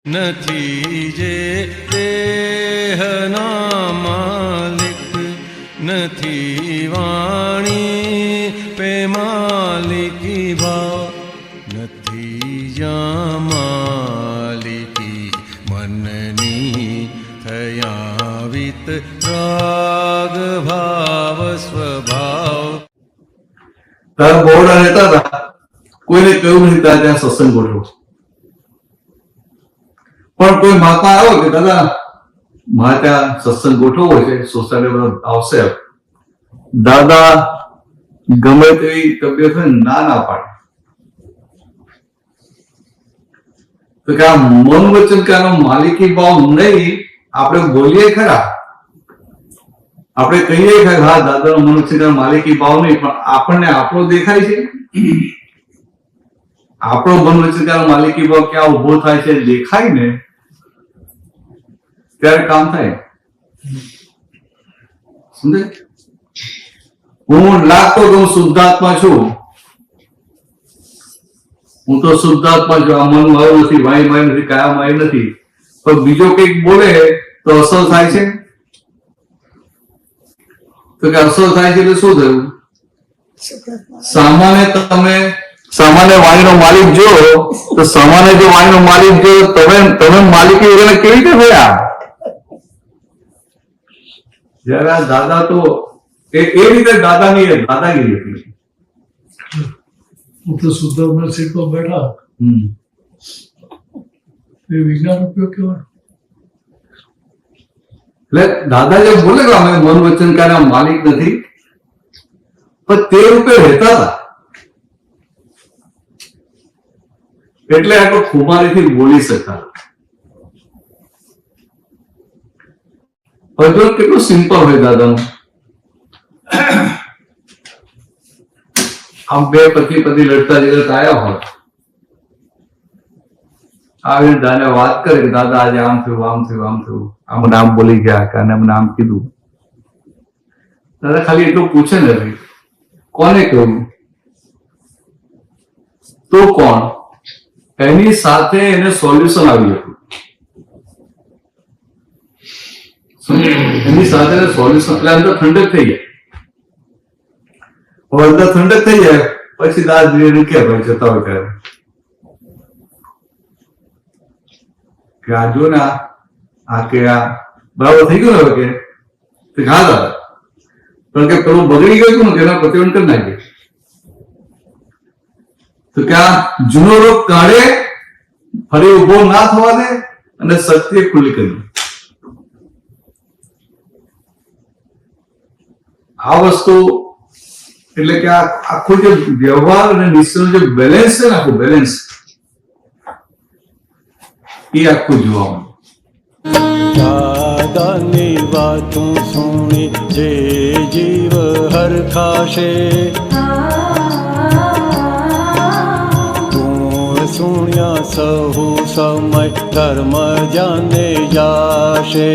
નથી જે દેહના માલિક, નથી વાણી પે માલિકી ભાવ, નથી જ્યાં માલિકી મનની થયા વિત રાગ ભાવ સ્વભાવ. તારા બોર્ડ રહેતા હતા, કોઈને કહ્યું નહીં તારે ત્યાં સત્સંગ ગોઠવો. પણ કોઈ મહાત્મા આવ્યો કે દાદા મારે ત્યાં સત્સંગ ગોઠવવો છે, સોસાયટી આવશે. દાદા ગમે તેવી તબિયત હોય ના પાડે. તો કે આ મન વચન કાનો માલિકી ભાવ નહીં. આપણે બોલીએ ખરા, આપણે કહીએ કે હા દાદાનો મન વચન કાનો માલિકી ભાવ નહીં, પણ આપણને આપણો દેખાય છે. આપણો મન વચન કાનો માલિકી ભાવ ક્યાં ઉભો થાય છે દેખાય ને ત્યારે કામ થાય. સમજે? હું લાગતો કે હું શુદ્ધાત્મા છું, હું તો શુદ્ધાત્મા છું, આ મન મારું નથી, વાય માય નથી, કાયા માય નથી, પણ બીજો કંઈક બોલે તો અસર થાય છે. તો કે અસર થાય છે એટલે શું થયું? સામાન્ય વાણીનો માલિક જો, તો સામાન્ય જો વાણીનો માલિક જો, તમે માલિકી વગર કેવી રીતે થયા? જયારે આ દાદા તો એ રીતે દાદાની દાદાગીરી હતી. હું તો શુદ્ધાત્મા સીટમાં બેઠા, એ વિજ્ઞાન ઉપયોગ કેવાય. એટલે દાદા જે બોલે કે અમે મન વચન કાના માલિક નથી, પણ તે રૂપે રહેતા હતા. એટલે આટલો ખુમારીથી બોલી શકતા. હજુ કેટલું સિમ્પલ હોય દાદાનું. આમ બે પતિ લડતા જગત આવ્યા હોય, આવીને દાદા વાત કરે કે દાદા આજે આમ થયું, આમ થયું, આમ થયું, આમ નામ બોલી ગયા કે મને આમ કીધું. દાદા ખાલી એટલું પૂછે ને, કોને કહ્યું? તો કોણ? એની સાથે એને સોલ્યુશન આવ્યું હતું. એની સાથે સોલ્યુશન એટલે અંદર ઠંડક થઈ જાય. અંદર ઠંડક થઈ જાય પછી દાદ કે ભાઈ જતા હોય ત્યારે કે આ જો ને આ કે આ બરાબર થઈ ગયું ને કે હા દાદા, પણ કે પેલું બગડી ગયું ને એના પ્રતિબંધ કરી નાખીએ. તો કે આ જૂનો રોગ કાઢે, ફરી ઉભો ના થવા દે અને શક્તિ ખુલ્લી કરી. આ વસ્તુ એટલે કે આ આખું જે વ્યવહાર અને નિશ્ચયનું જે બેલેન્સ છે ને, આખું બેલેન્સ એ આખું જોવા મળે. દાદાની વાતો સુણી જે જીવ હરખાશે, તું સુણ્યા સહુ સમય ધર્મ જાને જાશે.